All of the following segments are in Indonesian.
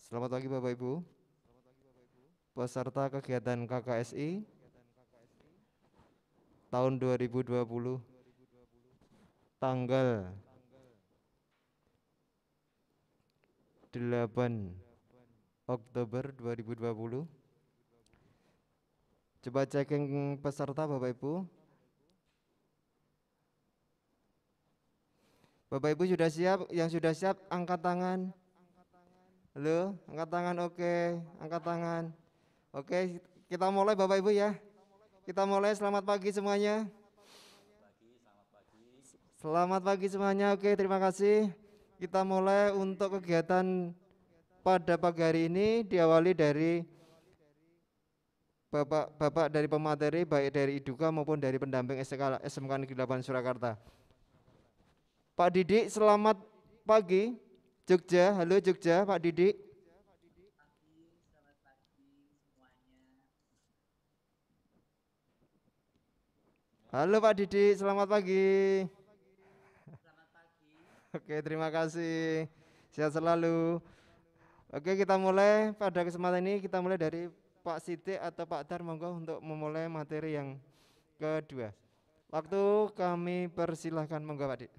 Selamat pagi Bapak Ibu, peserta kegiatan KKSI tahun 2020, tanggal 8 Oktober 2020. Coba checking peserta Bapak Ibu. Bapak Ibu sudah siap? Yang sudah siap angkat tangan. Halo, angkat tangan. Oke, angkat tangan. Oke, kita mulai Bapak Ibu ya. Kita mulai. Selamat pagi semuanya. Selamat pagi semuanya. Oke, terima kasih. Kita mulai untuk kegiatan pada pagi hari ini diawali dari Bapak dari pemateri, baik dari Iduka maupun dari pendamping SMK Negeri 8 Surakarta. Pak Didik, selamat pagi. Jogja, halo Jogja, Pak Didik. Selamat pagi semuanya. Halo Pak Didik, selamat pagi. Selamat pagi. Oke, terima kasih. Sehat selalu. Oke, kita mulai pada kesempatan ini, kita mulai dari Pak Sidik atau Pak Dar, monggo untuk memulai materi yang kedua. Waktu kami persilahkan, monggo Pak Dik.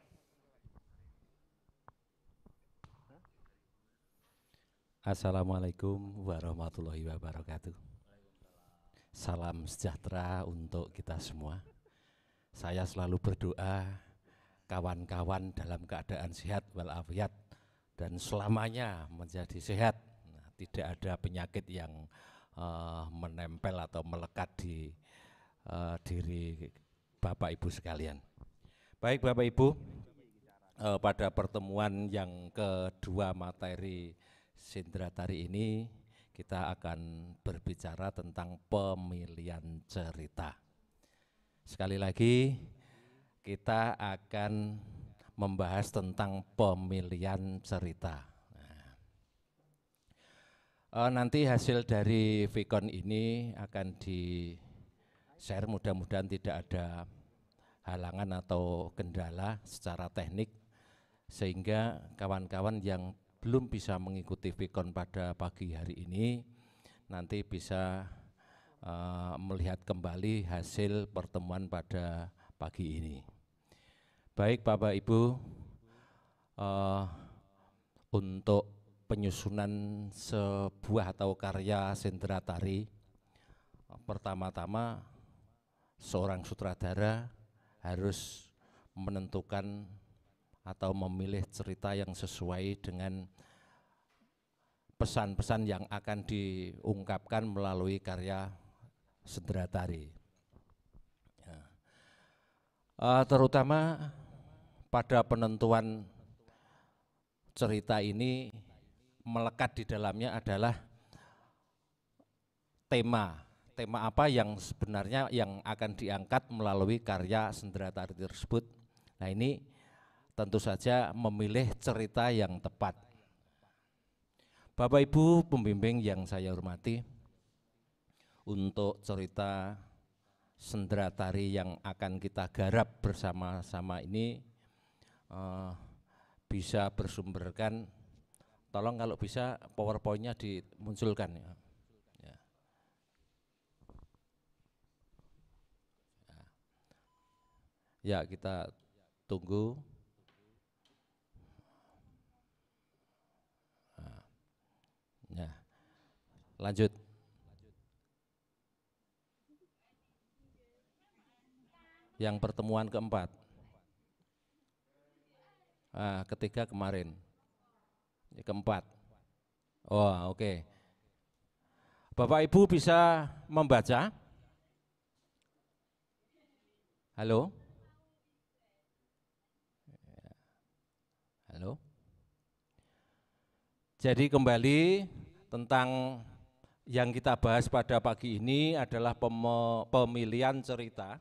Assalamualaikum warahmatullahi wabarakatuh. Salam sejahtera untuk kita semua. Saya selalu berdoa kawan-kawan dalam keadaan sehat walafiat dan selamanya menjadi sehat. Tidak ada penyakit yang menempel atau melekat di diri Bapak Ibu sekalian. Baik Bapak Ibu, pada pertemuan yang kedua materi Sindra Tari ini kita akan berbicara tentang pemilihan cerita. Sekali lagi kita akan membahas tentang pemilihan cerita. Nanti hasil dari Vicon ini akan di-share, mudah-mudahan tidak ada halangan atau kendala secara teknik sehingga kawan-kawan yang belum bisa mengikuti Vicon pada pagi hari ini nanti bisa melihat kembali hasil pertemuan pada pagi ini. Baik Bapak Ibu, untuk penyusunan sebuah atau karya sendera tari, pertama-tama seorang sutradara harus menentukan atau memilih cerita yang sesuai dengan pesan-pesan yang akan diungkapkan melalui karya sendera tari. Ya. Terutama pada penentuan cerita ini melekat di dalamnya adalah tema apa yang sebenarnya yang akan diangkat melalui karya sendera tari tersebut. Nah ini tentu saja memilih cerita yang tepat. Bapak Ibu pembimbing yang saya hormati, untuk cerita sendera tari yang akan kita garap bersama-sama ini bisa bersumberkan, tolong kalau bisa PowerPoint-nya dimunculkan ya. Ya, kita tunggu. Nah, lanjut. Yang pertemuan keempat. Ketiga kemarin. Ini keempat. Oh, oke. Bapak Ibu bisa membaca? Halo? Halo? Jadi kembali tentang yang kita bahas pada pagi ini adalah pemilihan cerita.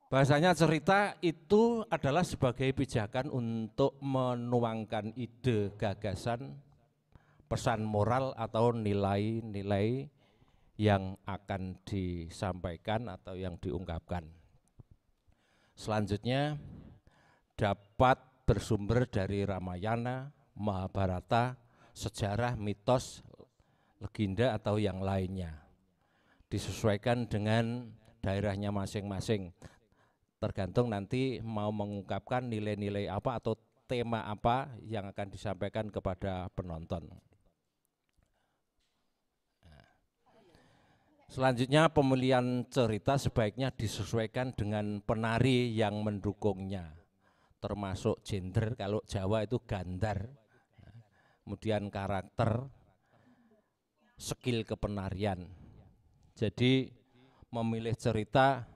Bahasanya cerita itu adalah sebagai pijakan untuk menuangkan ide, gagasan, pesan moral atau nilai-nilai yang akan disampaikan atau yang diungkapkan. Selanjutnya dapat bersumber dari Ramayana Mahabharata, sejarah, mitos, legenda atau yang lainnya. Disesuaikan dengan daerahnya masing-masing. Tergantung nanti mau mengungkapkan nilai-nilai apa atau tema apa yang akan disampaikan kepada penonton. Selanjutnya pemilihan cerita sebaiknya disesuaikan dengan penari yang mendukungnya, termasuk gender, kalau Jawa itu gandar, kemudian karakter, skill kepenarian. Jadi memilih cerita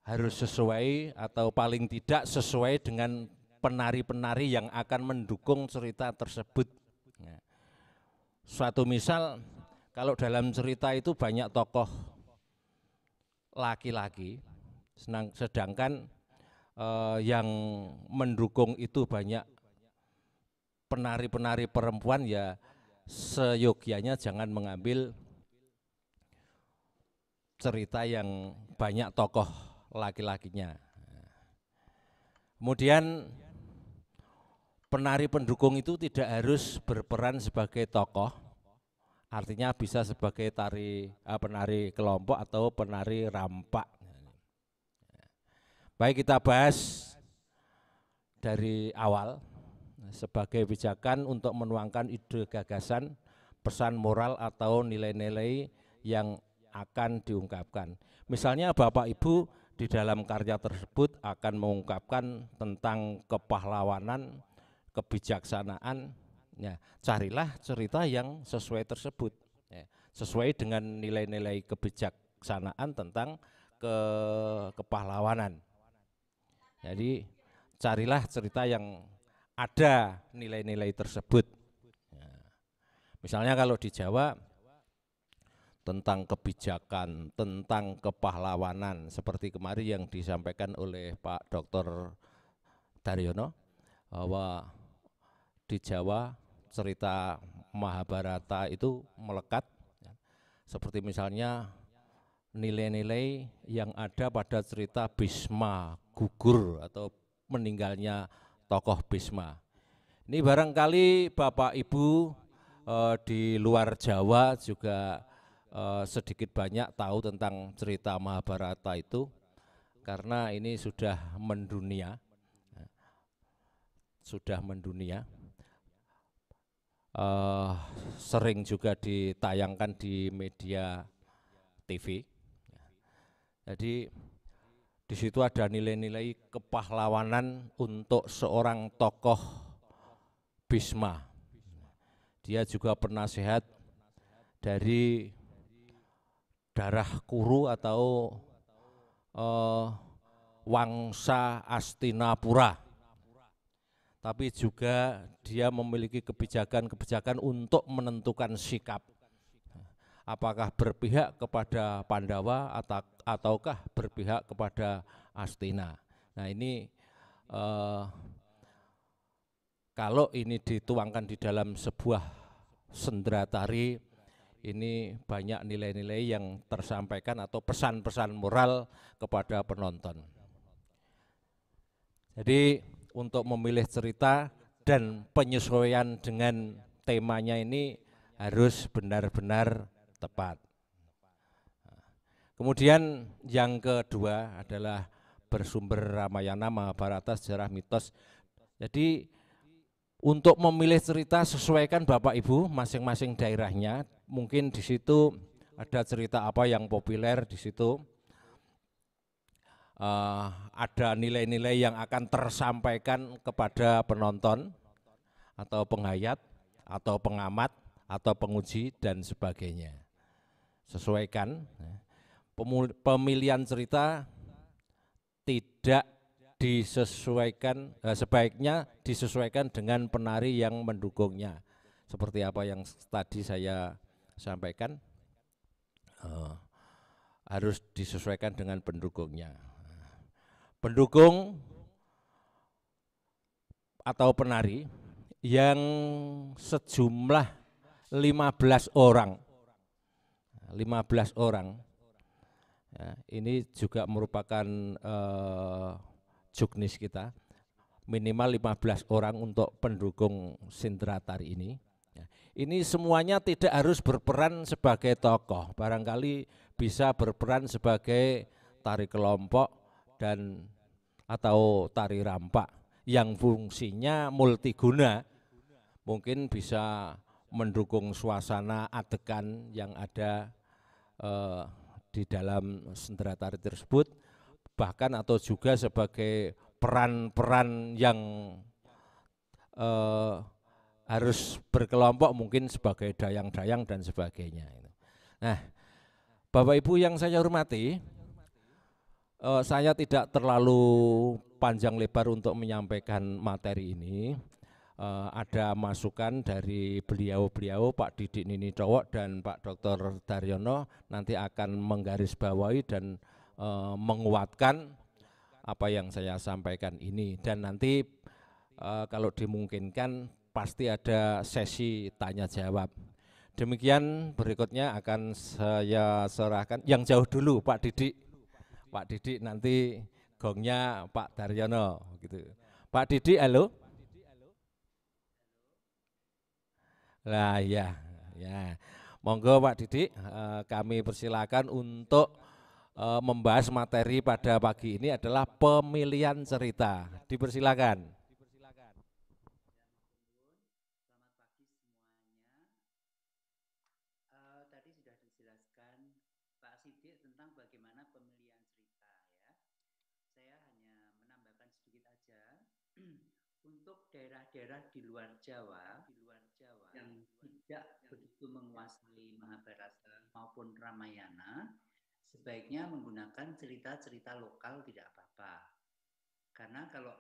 harus sesuai atau paling tidak sesuai dengan penari-penari yang akan mendukung cerita tersebut. Suatu misal, kalau dalam cerita itu banyak tokoh laki-laki, sedangkan yang mendukung itu banyak penari-penari perempuan, ya seyogianya jangan mengambil cerita yang banyak tokoh laki-lakinya. Kemudian penari pendukung itu tidak harus berperan sebagai tokoh, artinya bisa sebagai penari kelompok atau penari rampak. Baik, kita bahas dari awal sebagai pijakan untuk menuangkan ide gagasan, pesan moral atau nilai-nilai yang akan diungkapkan. Misalnya Bapak Ibu di dalam karya tersebut akan mengungkapkan tentang kepahlawanan, kebijaksanaan, ya, carilah cerita yang sesuai tersebut, ya, sesuai dengan nilai-nilai kebijaksanaan tentang kepahlawanan. Jadi carilah cerita yang ada nilai-nilai tersebut. Ya. Misalnya kalau di Jawa tentang kebijakan, tentang kepahlawanan, seperti kemarin yang disampaikan oleh Pak Dr. Daryono, bahwa di Jawa cerita Mahabharata itu melekat, seperti misalnya nilai-nilai yang ada pada cerita Bhisma gugur atau meninggalnya tokoh Bhisma. Ini barangkali Bapak Ibu di luar Jawa juga sedikit banyak tahu tentang cerita Mahabharata itu, karena ini sudah mendunia, sering juga ditayangkan di media TV. Jadi di situ ada nilai-nilai kepahlawanan untuk seorang tokoh Bhisma. Dia juga penasehat dari darah Kuru atau Wangsa Astinapura. Tapi juga dia memiliki kebijakan-kebijakan untuk menentukan sikap. Apakah berpihak kepada Pandawa ataukah berpihak kepada Astina. Nah ini kalau ini dituangkan di dalam sebuah sendratari, ini banyak nilai-nilai yang tersampaikan atau pesan-pesan moral kepada penonton. Jadi untuk memilih cerita dan penyesuaian dengan temanya ini harus benar-benar tepat. Kemudian yang kedua adalah bersumber Ramayana, Mahabharata, sejarah, mitos. Jadi untuk memilih cerita sesuaikan Bapak Ibu masing-masing daerahnya. Mungkin di situ ada cerita apa yang populer di situ. Ada nilai-nilai yang akan tersampaikan kepada penonton atau penghayat atau pengamat atau penguji dan sebagainya. Sesuaikan. Pemilihan cerita tidak disesuaikan, sebaiknya disesuaikan dengan penari yang mendukungnya. Seperti apa yang tadi saya sampaikan, harus disesuaikan dengan pendukungnya. Pendukung atau penari yang sejumlah 15 orang. 15 orang. Ya, ini juga merupakan juknis kita. minimal 15 orang untuk pendukung sindera tari ini. Ya, ini semuanya tidak harus berperan sebagai tokoh, barangkali bisa berperan sebagai tari kelompok dan atau tari rampak yang fungsinya multiguna, mungkin bisa mendukung suasana adegan yang ada di dalam sendera tari tersebut, bahkan atau juga sebagai peran-peran yang harus berkelompok, mungkin sebagai dayang-dayang dan sebagainya. Nah, Bapak Ibu yang saya hormati, saya tidak terlalu panjang lebar untuk menyampaikan materi ini. Ada masukan dari beliau-beliau Pak Didik Ninitowo dan Pak Dr. Daryono nanti akan menggarisbawahi dan menguatkan apa yang saya sampaikan ini, dan nanti kalau dimungkinkan pasti ada sesi tanya jawab. Demikian, berikutnya akan saya serahkan yang jauh dulu Pak Didik. Pak Didik, nanti gongnya Pak Daryono gitu. Pak Didik, halo. Lah ya, ya. Monggo Pak Didik, kami persilakan untuk membahas materi pada pagi ini adalah pemilihan cerita. Dipersilakan. Selamat pagi semuanya. Tadi sudah dijelaskan Pak Sidik tentang bagaimana pemilihan cerita ya. Saya hanya menambahkan sedikit aja untuk daerah-daerah di luar Jawa yang tidak begitu menguasai Mahabharata maupun Ramayana, sebaiknya menggunakan cerita-cerita lokal tidak apa-apa. Karena kalau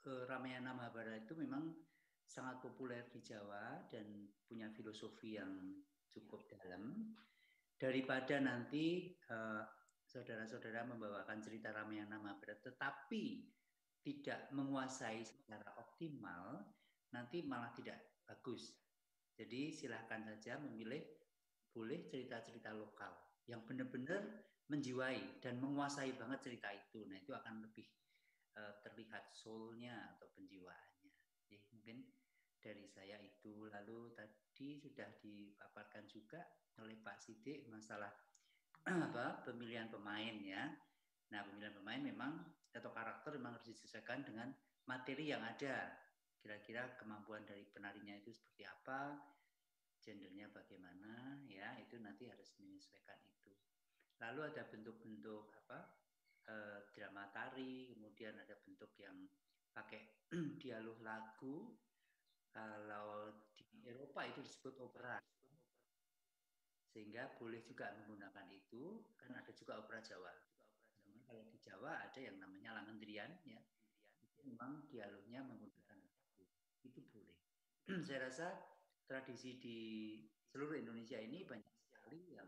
Ramayana Mahabharata itu memang sangat populer di Jawa dan punya filosofi yang cukup dalam. Daripada nanti saudara-saudara membawakan cerita Ramayana Mahabharata tetapi tidak menguasai secara optimal, nanti malah tidak bagus. Jadi silahkan saja memilih, boleh cerita-cerita lokal yang benar-benar menjiwai dan menguasai banget cerita itu. Nah, itu akan lebih terlihat soul-nya atau penjiwaannya. Jadi mungkin dari saya itu. Lalu tadi sudah dipaparkan juga oleh Pak Sidik masalah pemilihan pemain ya. Nah, pemilihan pemain memang atau karakter memang harus disesuaikan dengan materi yang ada. Kira-kira kemampuan dari penarinya itu seperti apa, gendernya bagaimana, ya itu nanti harus menyesuaikan itu. Lalu ada bentuk-bentuk drama tari, kemudian ada bentuk yang pakai dialog lagu. Kalau di Eropa itu disebut opera, sehingga boleh juga menggunakan itu. Kan ada juga opera Jawa. Kalau di Jawa ada yang namanya Langendrian, ya itu memang dialognya menggunakan lagu, itu boleh. Saya rasa tradisi di seluruh Indonesia ini banyak sekali yang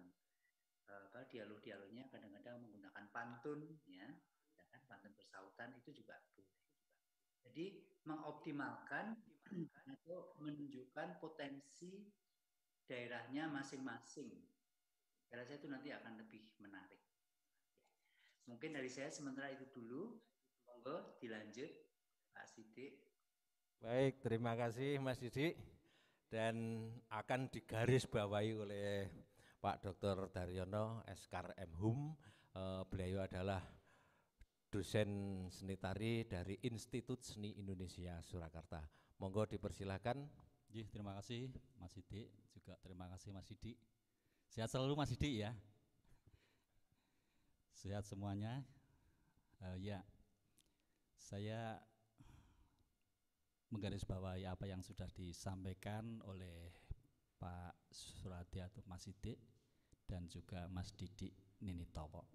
dialog-dialognya kadang-kadang menggunakan pantun, ya kan, pantun bersautan itu juga boleh. Jadi mengoptimalkan atau menunjukkan potensi daerahnya masing-masing. Saya rasa itu nanti akan lebih menarik. Mungkin dari saya sementara itu dulu. Monggo dilanjut Pak Sidik. Baik, terima kasih Mas Didik, dan akan digarisbawahi oleh Pak Dr. Daryono, Eskar M.Hum. Beliau adalah dosen seni tari dari Institut Seni Indonesia Surakarta. Monggo dipersilakan. Terima kasih Mas Didik, juga terima kasih Mas Didik. Sehat selalu Mas Didik ya. Sehat semuanya. Ya, saya menggarisbawahi apa yang sudah disampaikan oleh Pak Suradi atau Mas Didik dan juga Mas Didik Ninitowo.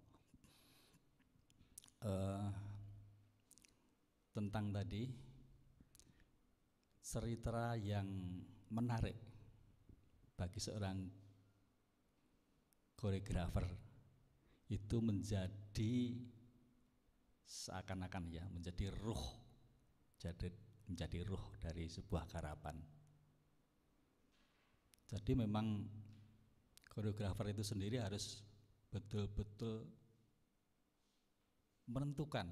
Tentang tadi cerita yang menarik bagi seorang koreografer itu menjadi seakan-akan ya menjadi ruh, menjadi ruh dari sebuah garapan. Jadi memang koreografer itu sendiri harus betul-betul menentukan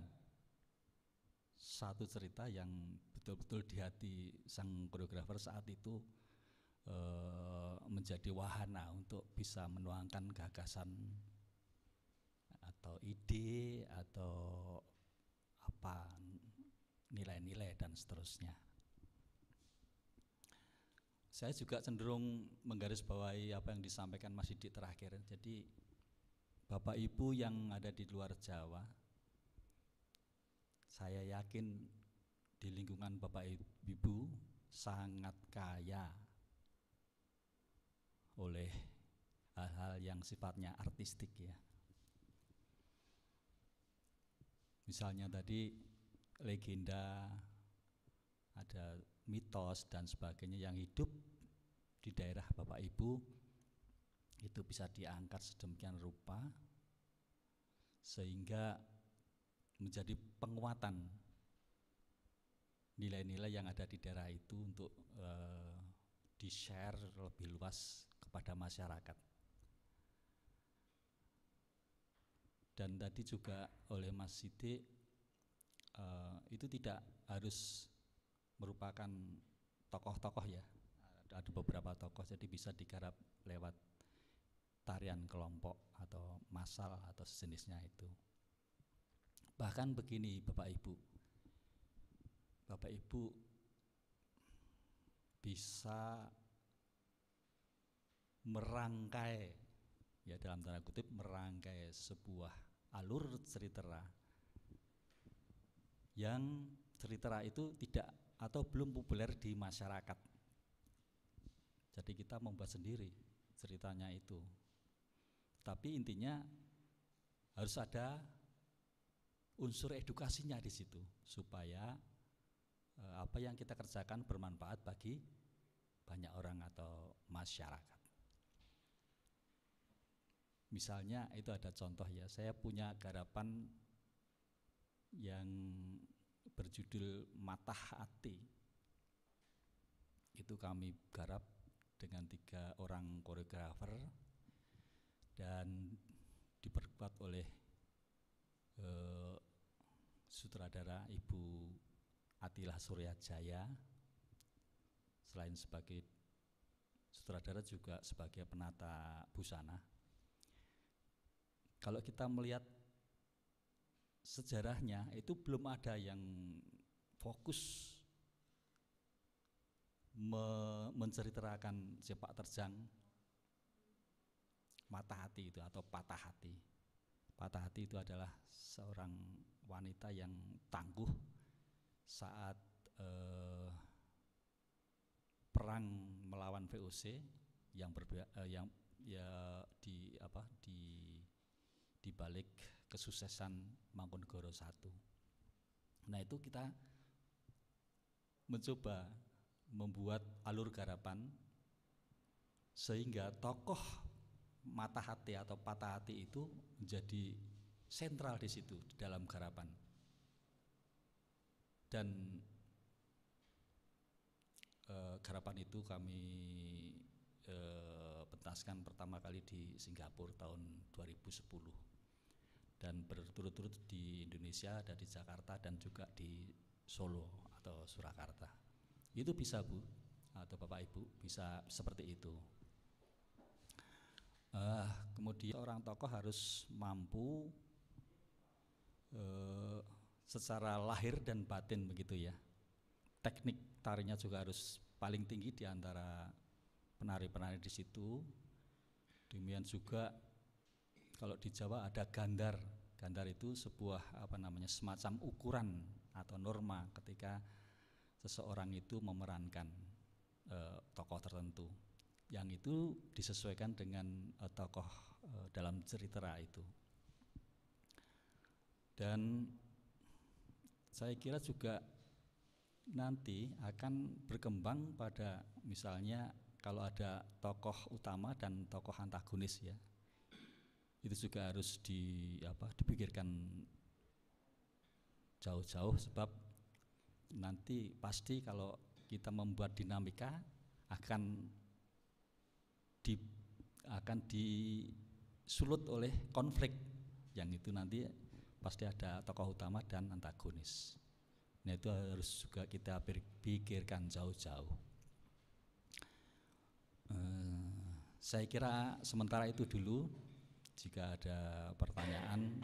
satu cerita yang betul-betul di hati sang koreografer saat itu menjadi wahana untuk bisa menuangkan gagasan atau ide atau apa nilai-nilai dan seterusnya. Saya juga cenderung menggarisbawahi apa yang disampaikan Mas Didik terakhir. Jadi Bapak Ibu yang ada di luar Jawa, saya yakin di lingkungan Bapak Ibu sangat kaya oleh hal-hal yang sifatnya artistik ya. Misalnya tadi legenda, ada mitos dan sebagainya yang hidup di daerah Bapak Ibu itu bisa diangkat sedemikian rupa sehingga menjadi penguatan nilai-nilai yang ada di daerah itu untuk di-share lebih luas kepada masyarakat. Dan tadi juga oleh Mas Sidik, itu tidak harus merupakan tokoh-tokoh ya, ada beberapa tokoh, jadi bisa digarap lewat tarian kelompok atau massal atau sejenisnya itu. Bahkan begini Bapak Ibu bisa merangkai, ya dalam tanda kutip merangkai sebuah alur ceritera yang ceritera itu tidak atau belum populer di masyarakat. Jadi kita membuat sendiri ceritanya itu. Tapi intinya harus ada unsur edukasinya di situ supaya apa yang kita kerjakan bermanfaat bagi banyak orang atau masyarakat. Misalnya itu ada contoh ya, saya punya garapan yang berjudul Mata Hati. Itu kami garap dengan 3 orang koreografer dan diperkuat oleh sutradara Ibu Atila Suryajaya. Selain sebagai sutradara juga sebagai penata busana. Kalau kita melihat sejarahnya itu belum ada yang fokus menceritakan sepak terjang Mata Hati itu atau Patah Hati. Patah Hati itu adalah seorang wanita yang tangguh saat perang melawan VOC yang di balik kesuksesan Mangkunegoro I. Nah itu kita mencoba membuat alur garapan sehingga tokoh Mata Hati atau Patah Hati itu menjadi sentral di situ di dalam garapan. Dan garapan itu kami pentaskan pertama kali di Singapura tahun 2010 dan berturut-turut di Indonesia, ada di Jakarta dan juga di Solo atau Surakarta. Itu bisa Bu atau Bapak Ibu bisa seperti itu. Kemudian orang tokoh harus mampu secara lahir dan batin begitu ya. Teknik tarinya juga harus paling tinggi di antara penari-penari di situ. Demikian juga kalau di Jawa ada gandar. Gandar itu sebuah semacam ukuran atau norma ketika seseorang itu memerankan tokoh tertentu. Yang itu disesuaikan dengan tokoh dalam ceritera itu. Dan saya kira juga nanti akan berkembang pada misalnya kalau ada tokoh utama dan tokoh antagonis ya. Itu juga harus dipikirkan jauh-jauh sebab nanti pasti kalau kita membuat dinamika akan disulut oleh konflik yang itu nanti pasti ada tokoh utama dan antagonis. Nah itu harus juga kita pikirkan jauh-jauh. Saya kira sementara itu dulu. Jika ada pertanyaan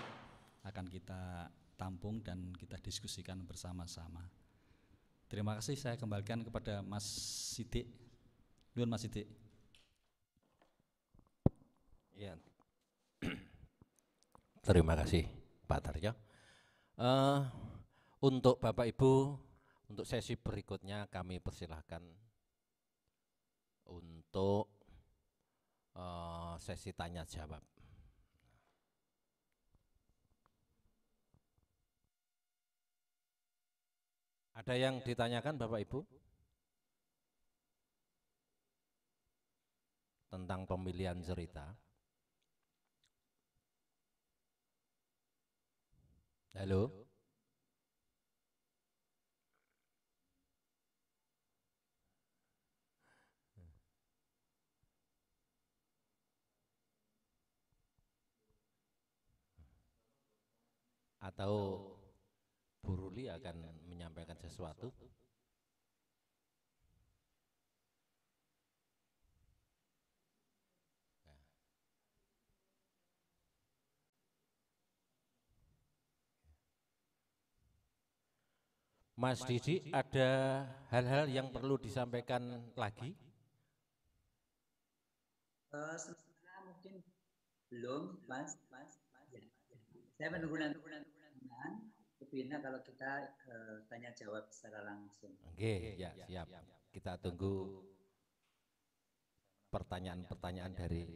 akan kita tampung dan kita diskusikan bersama-sama. Terima kasih, saya kembalikan kepada Mas Sidik. Nuhun Mas Sidik. Ya. Terima kasih Pak Tarjo. Untuk Bapak Ibu, untuk sesi berikutnya kami persilahkan untuk sesi tanya jawab. Ada yang ditanyakan Bapak Ibu? Tentang pemilihan cerita. Halo? Atau Bu Ruli akan menyampaikan sesuatu? Mas Didi, ada hal-hal yang perlu disampaikan lagi? Sementara mungkin belum, Mas. Ya. Saya menunggu nanti Bina kalau kita tanya jawab secara langsung. Oke, ya siap. Kita tunggu pertanyaan-pertanyaan dari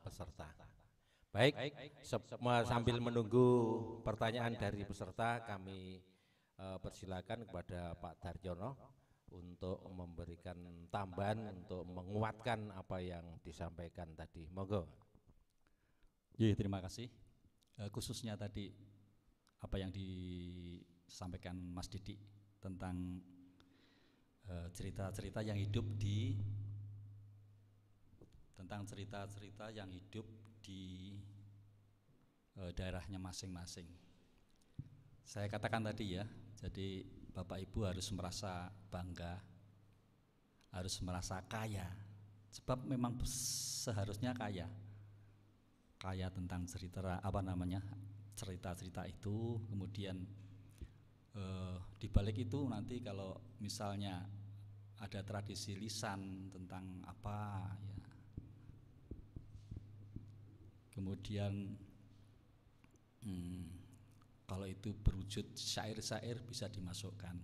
peserta. Baik, sambil menunggu pertanyaan dari peserta, kami persilakan kepada Pak Darjono untuk memberikan tambahan untuk menguatkan apa yang disampaikan tadi. Monggo. Ya, terima kasih. Khususnya tadi apa yang disampaikan Mas Didi tentang cerita-cerita yang hidup di daerahnya masing-masing. Saya katakan tadi ya, jadi Bapak Ibu harus merasa bangga, harus merasa kaya, sebab memang seharusnya kaya tentang cerita-cerita itu. Kemudian di balik itu nanti kalau misalnya ada tradisi lisan tentang apa ya, kemudian kalau itu berwujud syair-syair bisa dimasukkan,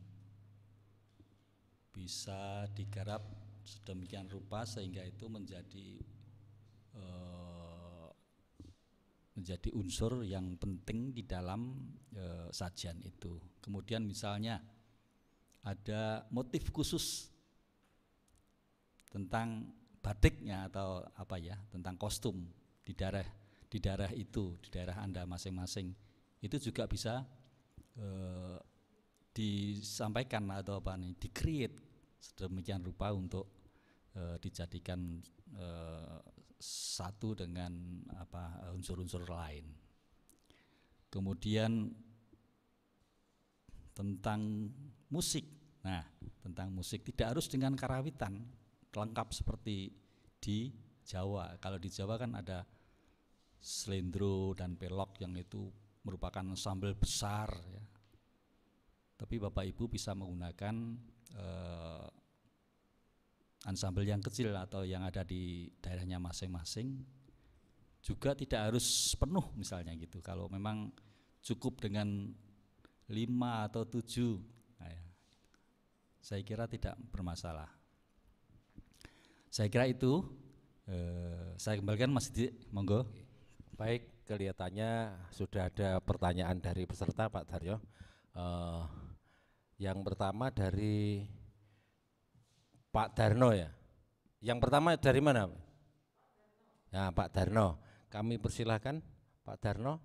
bisa digarap sedemikian rupa sehingga itu menjadi unsur yang penting di dalam sajian itu. Kemudian misalnya ada motif khusus tentang batiknya atau apa ya, tentang kostum di daerah itu, di daerah Anda masing-masing, itu juga bisa disampaikan atau di-create sedemikian rupa untuk dijadikan satu dengan unsur-unsur lain. Kemudian tentang musik. Nah, tentang musik tidak harus dengan karawitan lengkap seperti di Jawa. Kalau di Jawa kan ada slendro dan pelok yang itu merupakan ensemble besar ya. Tapi Bapak Ibu bisa menggunakan ensemble yang kecil atau yang ada di daerahnya masing-masing, juga tidak harus penuh misalnya gitu. Kalau memang cukup dengan 5 atau 7, nah ya, saya kira tidak bermasalah. Saya kira itu. Saya kembalikan Mas Didi, monggo. Baik, kelihatannya sudah ada pertanyaan dari peserta Pak Darjo. Yang pertama dari Pak Darno ya. Yang pertama dari mana? Ya, Pak Darno. Kami persilahkan Pak Darno.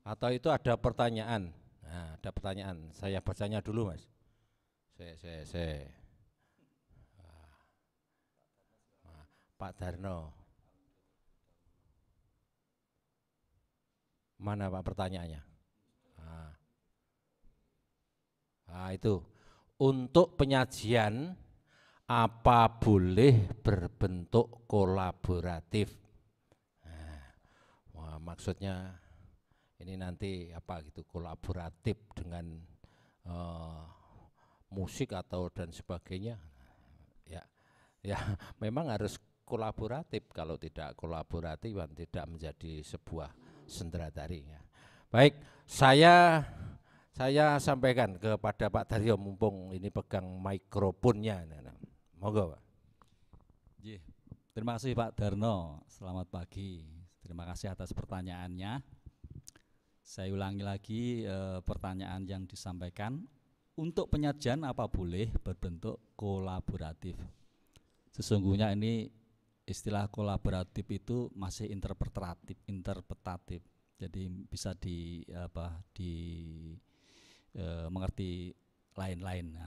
Atau itu ada pertanyaan? Nah, ada pertanyaan. Saya bacanya dulu, Mas. Pak Darno. Mana Pak pertanyaannya? Nah, itu untuk penyajian apa boleh berbentuk kolaboratif. Nah, wah, maksudnya ini nanti apa gitu kolaboratif dengan musik atau dan sebagainya. Ya, ya memang harus kolaboratif. Kalau tidak kolaboratif tidak menjadi sebuah sendera tari. Ya. Baik, saya sampaikan kepada Pak Daryo mumpung ini pegang mikrofonnya. Monggo, Pak. Terima kasih Pak Darno. Selamat pagi. Terima kasih atas pertanyaannya. Saya ulangi lagi pertanyaan yang disampaikan. Untuk penyajian apa boleh berbentuk kolaboratif? Sesungguhnya ini istilah kolaboratif itu masih interpretatif. Jadi bisa mengerti lain-lain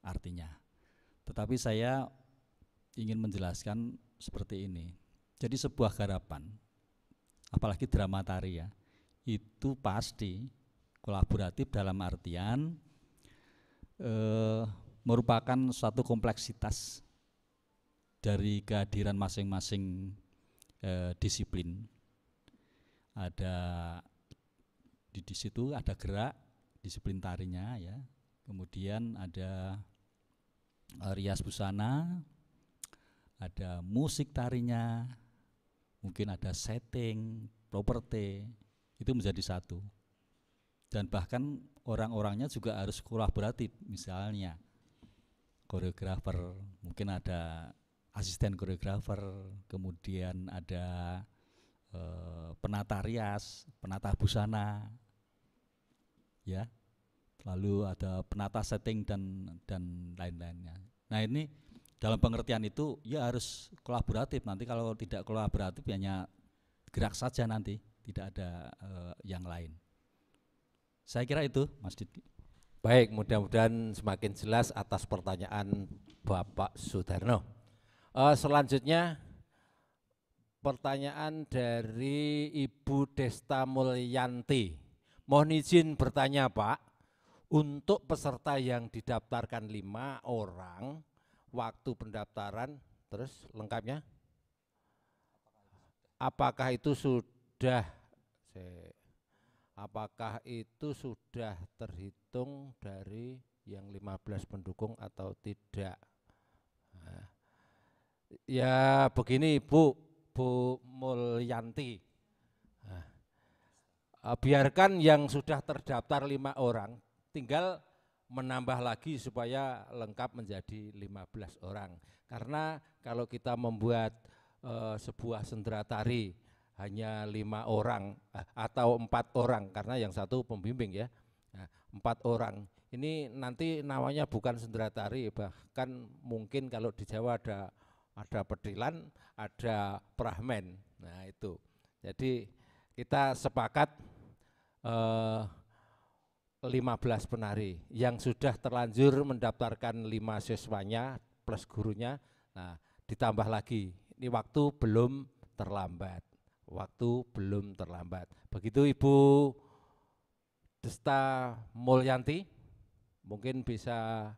artinya. Tetapi saya ingin menjelaskan seperti ini. Jadi sebuah garapan, apalagi drama tari ya, itu pasti kolaboratif dalam artian merupakan suatu kompleksitas dari kehadiran masing-masing disiplin. Ada di situ ada gerak disiplin tarinya ya, kemudian ada rias busana, ada musik tarinya, mungkin ada setting, properti, itu menjadi satu. Dan bahkan orang-orangnya juga harus kolaboratif, misalnya koreografer, mungkin ada asisten koreografer, kemudian ada penata rias, penata busana, ya, lalu ada penata setting dan lain-lainnya. Nah ini dalam pengertian itu ya harus kolaboratif. Nanti kalau tidak kolaboratif hanya gerak saja nanti, tidak ada yang lain. Saya kira itu, Mas Didi. Baik, mudah-mudahan semakin jelas atas pertanyaan Bapak Sudarno. Selanjutnya pertanyaan dari Ibu Desta Mulyanti. Mohon izin bertanya Pak, untuk peserta yang didaftarkan 5 orang, waktu pendaftaran, terus lengkapnya? Apakah itu sudah terhitung dari yang 15 pendukung atau tidak? Nah, ya begini Bu Mulyanti, biarkan yang sudah terdaftar 5 orang, tinggal menambah lagi supaya lengkap menjadi 15 orang. Karena kalau kita membuat sebuah sendera tari hanya 5 orang atau 4 orang, karena yang satu pembimbing ya, 4 orang, ini nanti namanya bukan sendera tari, bahkan mungkin kalau di Jawa ada pedilan, ada prahmen. Nah itu, jadi kita sepakat 15 penari yang sudah terlanjur mendaftarkan 5 siswanya plus gurunya. Nah ditambah lagi, ini waktu belum terlambat. Begitu Ibu Desta Mulyanti, mungkin bisa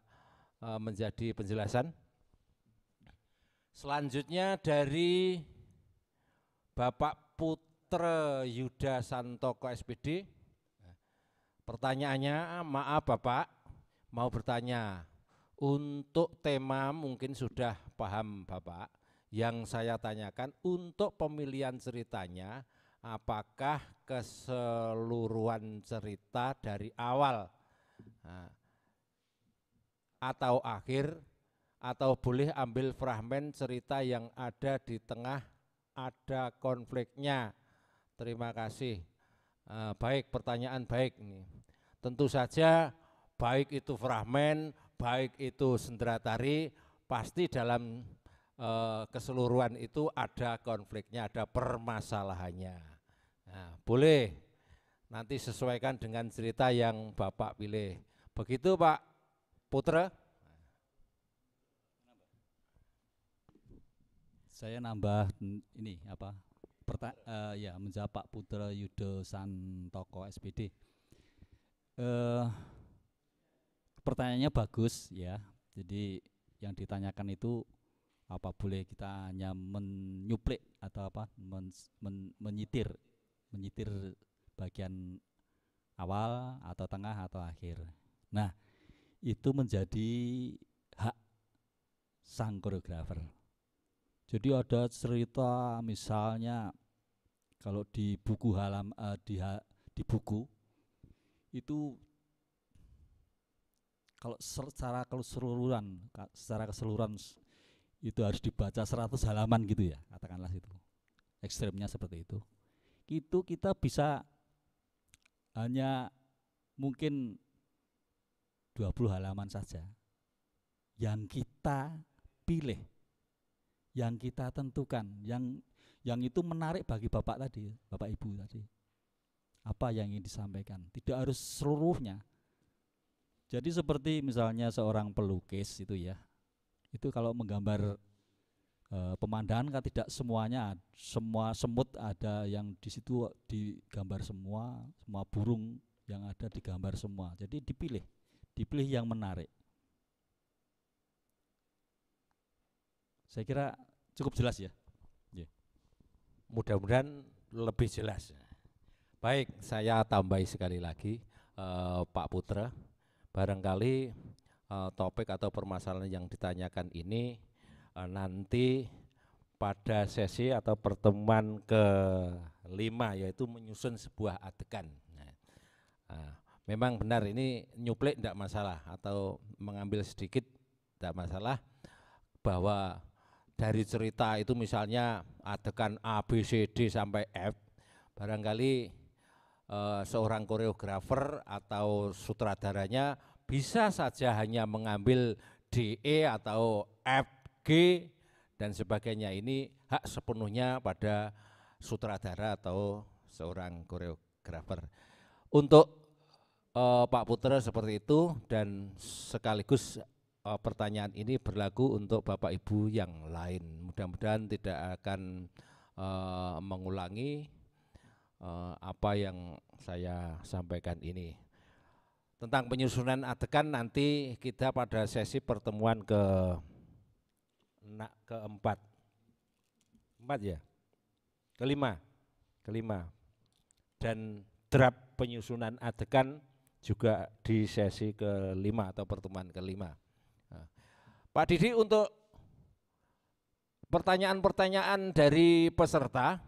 menjadi penjelasan. Selanjutnya dari Bapak Putra Yuda Santoko SPD. Pertanyaannya, maaf Bapak, mau bertanya. Untuk tema mungkin sudah paham Bapak. Yang saya tanyakan untuk pemilihan ceritanya, apakah keseluruhan cerita dari awal atau akhir, atau boleh ambil fragmen cerita yang ada di tengah ada konfliknya. Terima kasih. Baik, pertanyaan baik ini. Tentu saja baik itu fragmen, baik itu sendera tari, pasti dalam keseluruhan itu ada konfliknya, ada permasalahannya. Nah, boleh nanti sesuaikan dengan cerita yang Bapak pilih. Begitu Pak Putra. Saya nambah ini menjawab Pak Putra Yuda Santoko SPD. pertanyaannya bagus ya. Jadi yang ditanyakan itu apa boleh kita hanya menyuplik atau apa menyitir bagian awal atau tengah atau akhir. Nah, itu menjadi hak sang koreografer. Jadi ada cerita misalnya kalau di buku di buku itu kalau secara keseluruhan itu harus dibaca 100 halaman gitu ya, katakanlah itu. Ekstremnya seperti itu. Itu kita bisa hanya mungkin 20 halaman saja yang kita pilih, yang kita tentukan, yang itu menarik bagi Bapak tadi, Bapak Ibu tadi. Apa yang ingin disampaikan, tidak harus seluruhnya. Jadi seperti misalnya seorang pelukis itu ya, itu kalau menggambar pemandangan kan tidak semuanya, semua semut ada yang di situ digambar semua burung yang ada digambar semua. Jadi dipilih yang menarik. Saya kira cukup jelas ya. Mudah-mudahan lebih jelas. Baik, saya tambahi sekali lagi, Pak Putra, barangkali topik atau permasalahan yang ditanyakan ini nanti pada sesi atau pertemuan ke-5 yaitu menyusun sebuah adegan. Memang benar ini nyuplik tidak masalah atau mengambil sedikit tidak masalah, bahwa dari cerita itu misalnya adegan A, B, C, D sampai F, barangkali seorang koreografer atau sutradaranya bisa saja hanya mengambil D, E atau F, G dan sebagainya. Ini hak sepenuhnya pada sutradara atau seorang koreografer. Untuk Pak Putra seperti itu, dan sekaligus pertanyaan ini berlaku untuk Bapak Ibu yang lain. Mudah-mudahan tidak akan mengulangi apa yang saya sampaikan ini. Tentang penyusunan adegan nanti kita pada sesi pertemuan keempat ya, kelima, dan draft penyusunan adegan juga di sesi ke-5 atau pertemuan ke-5. Pak Didi, untuk pertanyaan-pertanyaan dari peserta,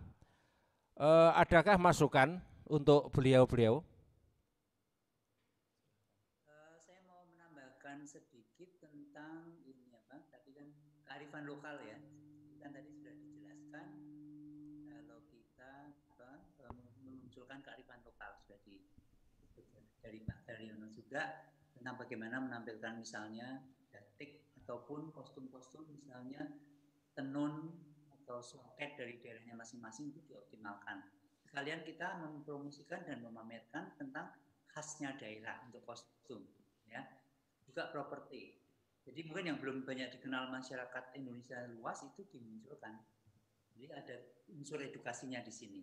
adakah masukan untuk beliau-beliau? Saya mau menambahkan sedikit tentang ini tadi kan kearifan lokal ya. Kan tadi sudah dijelaskan kalau kita memunculkan kearifan lokal sudah dari Pak Daryono juga tentang bagaimana menampilkan misalnya batik ataupun kostum-kostum misalnya tenun atau soket dari daerahnya masing-masing itu dioptimalkan. Sekalian kita mempromosikan dan memamerkan tentang khasnya daerah untuk kostum, ya. Juga properti. Jadi mungkin yang belum banyak dikenal masyarakat Indonesia luas itu dimunculkan. Jadi ada unsur edukasinya di sini.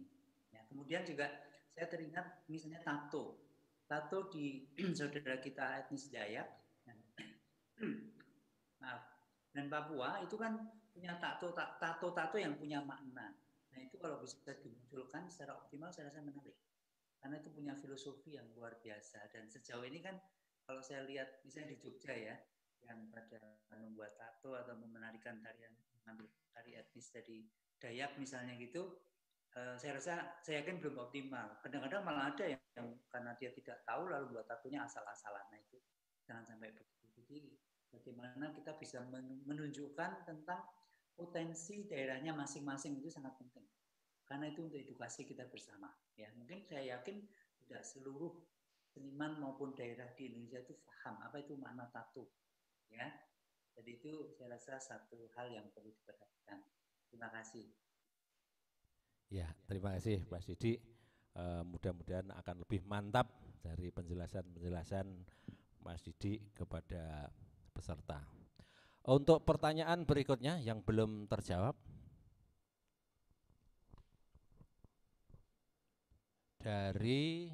Ya, kemudian juga saya teringat misalnya tato di saudara kita etnis Dayak dan Papua itu kan punya tato yang punya makna. Nah itu kalau bisa dimunculkan secara optimal saya rasa menarik, karena itu punya filosofi yang luar biasa. Dan sejauh ini kan kalau saya lihat misalnya di Jogja ya, yang pada membuat tato atau menarikan mengambil tari etnis dari Dayak misalnya gitu, saya yakin belum optimal. Kadang-kadang malah ada yang karena dia tidak tahu lalu buat tatonya asal-asalan. Nah itu jangan sampai begitu. Jadi bagaimana kita bisa menunjukkan tentang potensi daerahnya masing-masing itu sangat penting. Karena itu untuk edukasi kita bersama. Ya, mungkin saya yakin tidak seluruh seniman maupun daerah di Indonesia itu paham apa itu makna tato. Ya, jadi itu saya rasa satu hal yang perlu diperhatikan. Terima kasih. Ya, terima kasih Pak Didi. Mudah-mudahan akan lebih mantap dari penjelasan Mas Didi kepada peserta. Untuk pertanyaan berikutnya yang belum terjawab, dari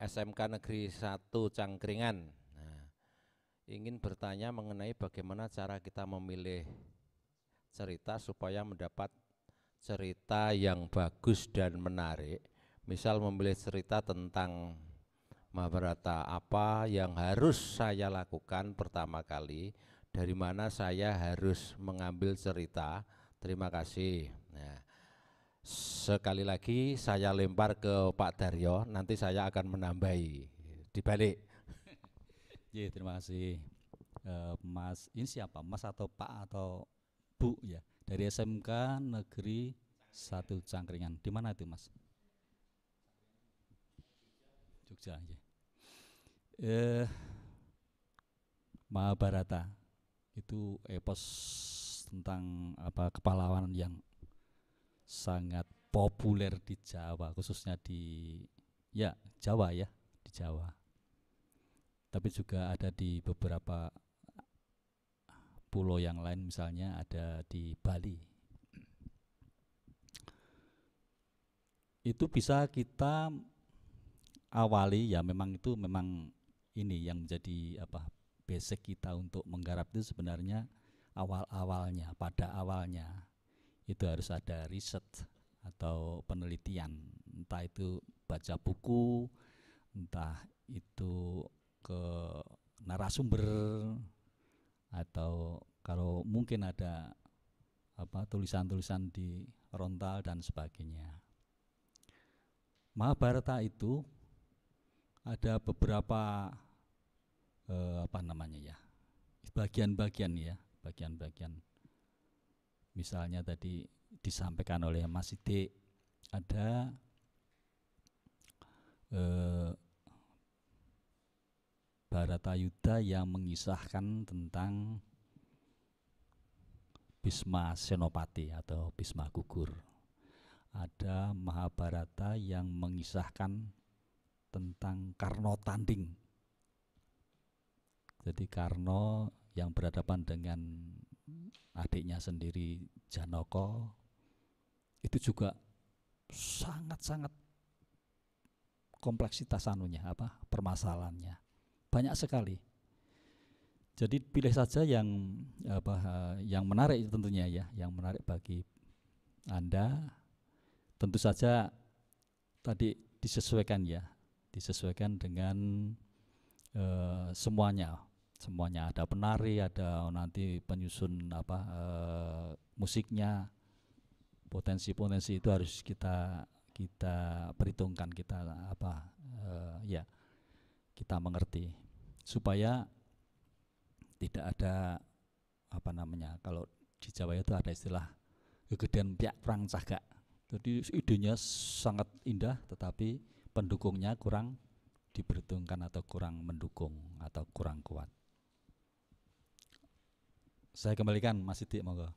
SMK Negeri 1 Cangkringan. Nah, ingin bertanya mengenai bagaimana cara kita memilih cerita supaya mendapat cerita yang bagus dan menarik. Misal memilih cerita tentang Mahabharata, apa yang harus saya lakukan pertama kali, dari mana saya harus mengambil cerita. Terima kasih. Nah, sekali lagi saya lempar ke Pak Daryo, nanti saya akan menambahi dibalik. Ya, terima kasih. Mas, ini siapa? Mas atau Pak atau Bu ya? Dari SMK Negeri 1 Cangkringan. Di mana itu, Mas? Jogja. Ya. Mahabharata itu epos tentang kepahlawanan yang sangat populer di Jawa, khususnya di Jawa ya, di Jawa. Tapi juga ada di beberapa pulau yang lain, misalnya ada di Bali. Itu bisa kita awali ya, memang ini yang menjadi basic kita untuk menggarap itu sebenarnya pada awalnya itu harus ada riset atau penelitian, entah itu baca buku, entah itu ke narasumber, atau kalau mungkin ada tulisan-tulisan di rontal dan sebagainya. Mahabharata itu ada beberapa bagian-bagian. Misalnya tadi disampaikan oleh Mas Sidik, ada Bharatayuddha yang mengisahkan tentang Bhisma Senopati atau Bhisma gugur. Ada Mahabharata yang mengisahkan tentang Karna tanding. Jadi Karna yang berhadapan dengan adiknya sendiri Janaka, itu juga sangat-sangat kompleksitas permasalahannya banyak sekali. Jadi pilih saja yang menarik tentunya ya, yang menarik bagi Anda. Tentu saja tadi disesuaikan dengan semuanya ada penari, ada nanti penyusun musiknya, potensi itu harus kita perhitungkan, kita mengerti supaya tidak ada kalau di Jawa itu ada istilah kegedean piak perang cagak. Jadi idenya sangat indah tetapi pendukungnya kurang diperhitungkan atau kurang mendukung atau kurang kuat. Saya kembalikan Mas Sidik, monggo.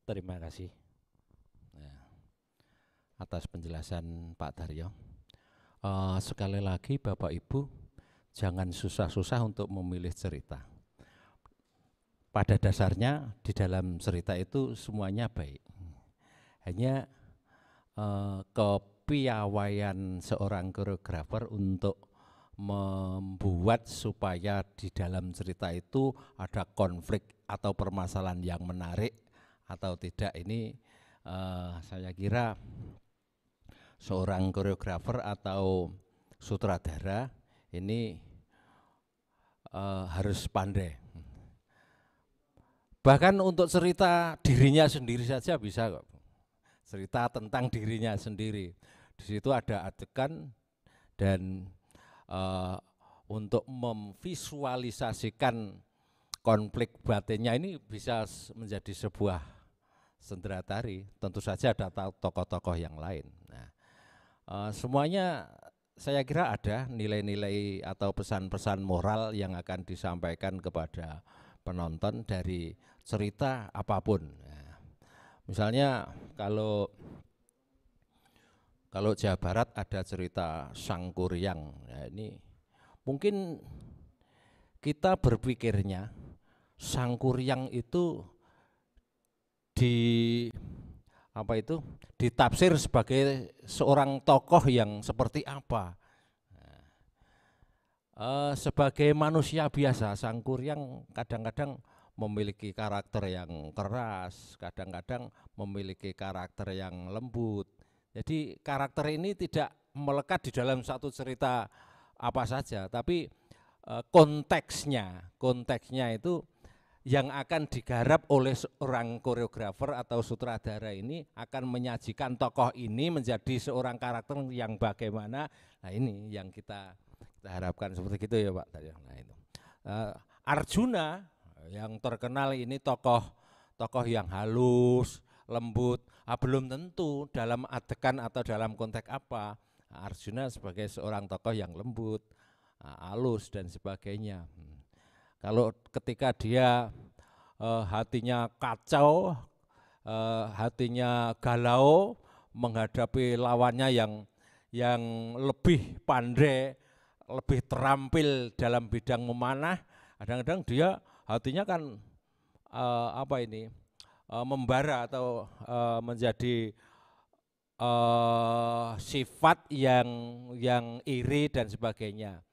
Terima kasih atas penjelasan Pak Daryo. Sekali lagi Bapak Ibu, jangan susah-susah untuk memilih cerita. Pada dasarnya di dalam cerita itu semuanya baik. Hanya kepiawaian seorang koreografer untuk membuat supaya di dalam cerita itu ada konflik atau permasalahan yang menarik atau tidak, ini saya kira seorang koreografer atau sutradara ini harus pandai. Bahkan untuk cerita dirinya sendiri saja bisa kok. Cerita tentang dirinya sendiri. Di situ ada adegan dan untuk memvisualisasikan konflik batinnya ini bisa menjadi sebuah sendera tari. Tentu saja ada tokoh-tokoh yang lain. Nah, semuanya saya kira ada nilai-nilai atau pesan-pesan moral yang akan disampaikan kepada penonton dari cerita apapun. Nah, misalnya kalau Jawa Barat ada cerita Sangkuriang, nah ini mungkin kita berpikirnya Sangkuriang itu ditafsir sebagai seorang tokoh yang seperti apa. Sebagai manusia biasa, Sang Kuryang kadang-kadang memiliki karakter yang keras, kadang-kadang memiliki karakter yang lembut. Jadi karakter ini tidak melekat di dalam satu cerita apa saja, tapi konteksnya itu yang akan digarap oleh seorang koreografer atau sutradara ini akan menyajikan tokoh ini menjadi seorang karakter yang bagaimana. Nah ini yang kita harapkan seperti itu ya Pak. Nah itu Arjuna yang terkenal ini tokoh yang halus, lembut. Belum tentu dalam adegan atau dalam konteks apa. Arjuna sebagai seorang tokoh yang lembut, halus dan sebagainya. Kalau ketika dia hatinya kacau, hatinya galau menghadapi lawannya yang lebih pandai, lebih terampil dalam bidang memanah, kadang-kadang dia hatinya kan membara atau menjadi sifat yang iri dan sebagainya.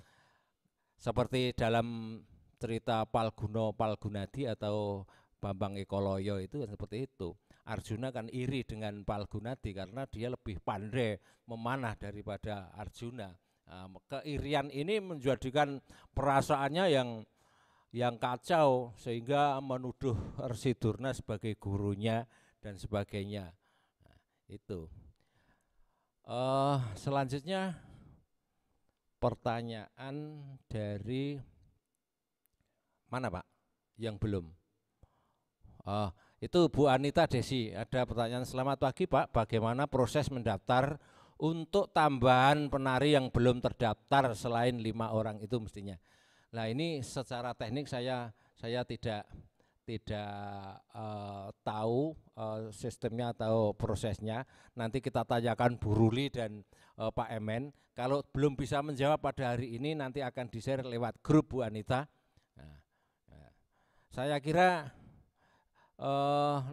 Seperti dalam cerita Palgunadi atau Bambang Ekoloyo itu seperti itu. Arjuna kan iri dengan Palgunadi karena dia lebih pandai memanah daripada Arjuna. Keirian ini menjadikan perasaannya yang kacau sehingga menuduh Arsidurna sebagai gurunya dan sebagainya. Itu. Selanjutnya pertanyaan dari mana Pak? Yang belum. Itu Bu Anita Desi, ada pertanyaan. Selamat pagi Pak, bagaimana proses mendaftar untuk tambahan penari yang belum terdaftar selain 5 orang itu mestinya. Nah ini secara teknik saya tidak tahu sistemnya atau prosesnya. Nanti kita tanyakan Bu Ruli dan Pak Emen. Kalau belum bisa menjawab pada hari ini nanti akan di-share lewat grup Bu Anita. Saya kira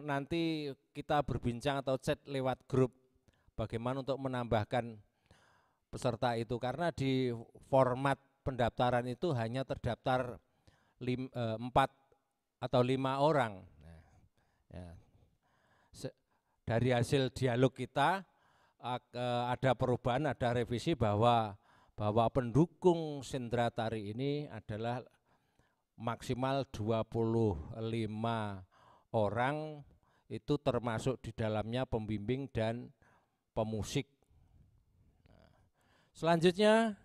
nanti kita berbincang atau chat lewat grup bagaimana untuk menambahkan peserta itu, karena di format pendaftaran itu hanya terdaftar 4 atau 5 orang. Dari hasil dialog kita ada perubahan, ada revisi bahwa pendukung sendera tari ini adalah maksimal 25 orang, itu termasuk di dalamnya pembimbing dan pemusik. Selanjutnya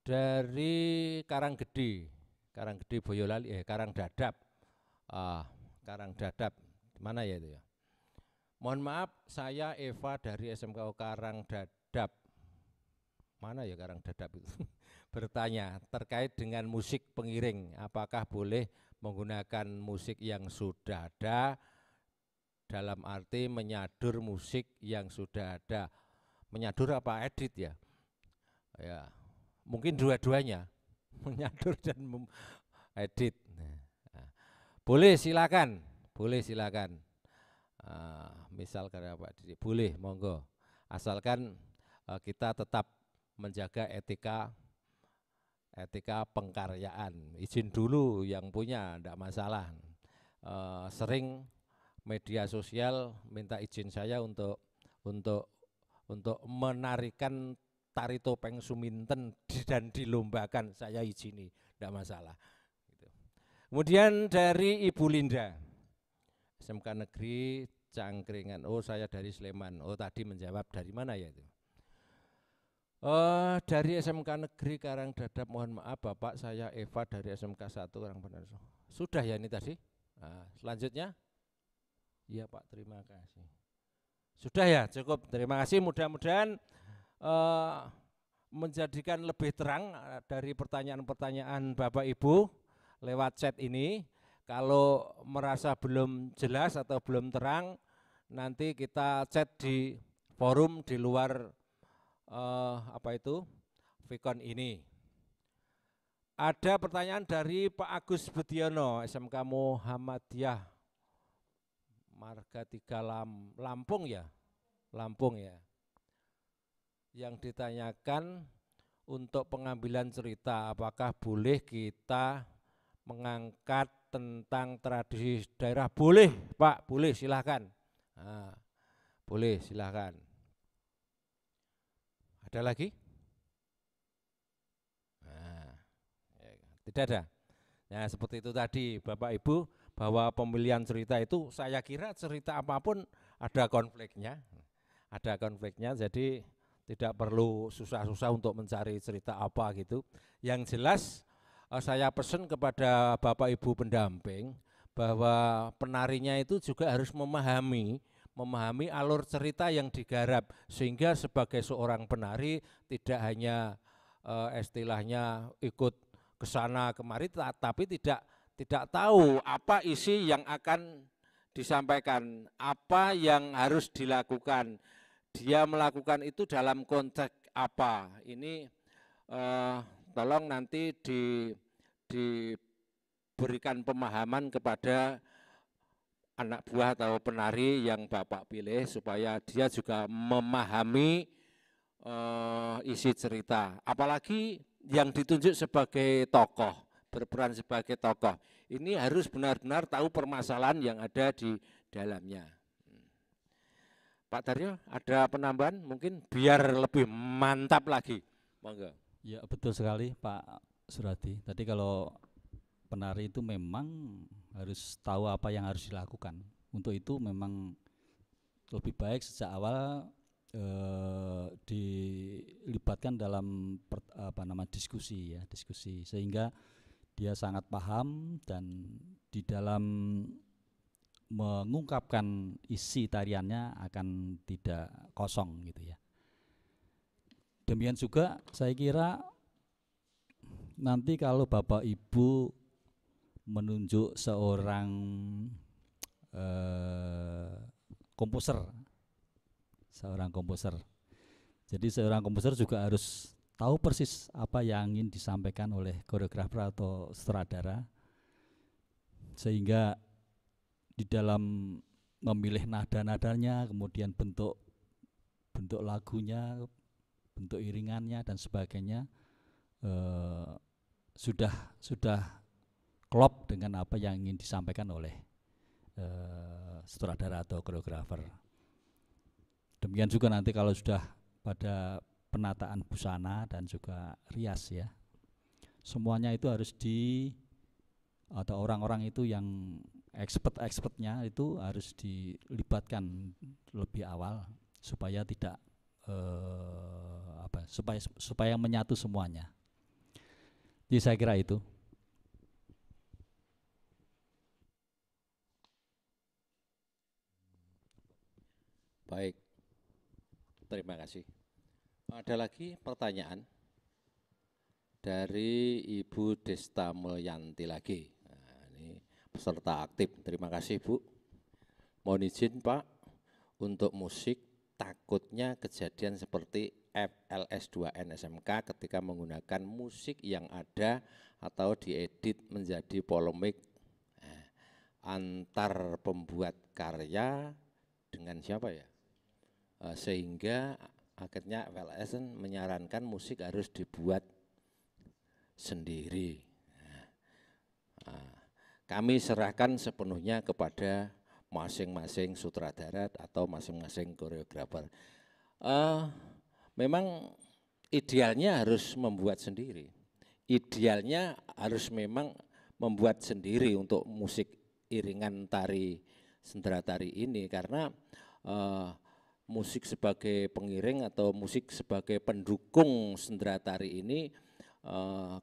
dari Karanggede Boyolali, Karangdadap. Karangdadap, mana ya itu ya? Mohon maaf, saya Eva dari SMKU Karangdadap. Mana ya Karangdadap itu? Bertanya terkait dengan musik pengiring, apakah boleh menggunakan musik yang sudah ada, dalam arti menyadur musik yang sudah ada. Menyadur apa edit ya? Ya, mungkin dua-duanya, menyadur dan edit. Boleh silakan. Misal karya Pak Didi, boleh, monggo. Asalkan kita tetap menjaga etika pengkaryaan. Izin dulu yang punya, enggak masalah. Sering media sosial minta izin saya untuk menarikan tari topeng Suminten dan dilombakan, saya izini, enggak masalah. Kemudian dari Ibu Linda, SMK Negeri Cangkringan. Oh, saya dari Sleman. Oh, tadi menjawab dari mana ya itu? Dari SMK Negeri Karangdadap, mohon maaf Bapak, saya Eva dari SMK 1 Karangdadap. Sudah ya ini tadi? Nah, selanjutnya? Iya Pak, terima kasih. Sudah ya, cukup. Terima kasih, mudah-mudahan menjadikan lebih terang dari pertanyaan-pertanyaan Bapak Ibu lewat chat ini. Kalau merasa belum jelas atau belum terang, nanti kita chat di forum di luar Vicon ini. Ada pertanyaan dari Pak Agus Budiono, SMK Muhammadiyah Marga 3 Lampung ya, Lampung ya. Yang ditanyakan untuk pengambilan cerita, apakah boleh kita mengangkat tentang tradisi daerah? Boleh Pak, boleh, silahkan. Nah, boleh, silahkan. Ada lagi? Nah, tidak ada. Ya seperti itu tadi Bapak Ibu, bahwa pemilihan cerita itu saya kira cerita apapun ada konfliknya. Ada konfliknya, jadi tidak perlu susah-susah untuk mencari cerita apa gitu. Yang jelas saya pesan kepada Bapak Ibu pendamping bahwa penarinya itu juga harus memahami alur cerita yang digarap, sehingga sebagai seorang penari tidak hanya istilahnya ikut ke sana kemari, tapi tidak tahu apa isi yang akan disampaikan, apa yang harus dilakukan. Dia melakukan itu dalam konteks apa? Ini tolong nanti diberikan pemahaman kepada anak buah atau penari yang Bapak pilih, supaya dia juga memahami isi cerita. Apalagi yang ditunjuk sebagai tokoh, berperan sebagai tokoh, ini harus benar-benar tahu permasalahan yang ada di dalamnya. Pak Daryo, ada penambahan mungkin biar lebih mantap lagi? Monggo. Ya betul sekali Pak Suradi. Tadi kalau penari itu memang harus tahu apa yang harus dilakukan. Untuk itu memang lebih baik sejak awal dilibatkan dalam diskusi ya, diskusi, sehingga dia sangat paham dan di dalam mengungkapkan isi tariannya akan tidak kosong gitu ya. Demikian juga saya kira nanti kalau Bapak Ibu menunjuk seorang komposer, jadi seorang komposer juga harus tahu persis apa yang ingin disampaikan oleh koreografer atau sutradara, sehingga di dalam memilih nada-nadanya, kemudian bentuk lagunya, bentuk iringannya dan sebagainya sudah klop dengan apa yang ingin disampaikan oleh sutradara atau koreografer. Demikian juga nanti kalau sudah pada penataan busana dan juga rias ya, semuanya itu harus atau orang-orang itu yang expertnya itu harus dilibatkan lebih awal supaya tidak supaya menyatu semuanya. Jadi saya kira itu. Baik, terima kasih. Ada lagi pertanyaan dari Ibu Desta Mulyanti lagi. Nah, ini peserta aktif. Terima kasih Bu. Mohon izin Pak, untuk musik takutnya kejadian seperti FLS2N SMK ketika menggunakan musik yang ada atau diedit menjadi polemik antar pembuat karya dengan siapa ya, sehingga akhirnya FLS menyarankan musik harus dibuat sendiri. Kami serahkan sepenuhnya kepada masing-masing sutradara atau masing-masing koreografer. Memang idealnya harus membuat sendiri. Idealnya harus memang membuat sendiri untuk musik iringan tari sendera tari ini, karena musik sebagai pengiring atau musik sebagai pendukung sendera tari ini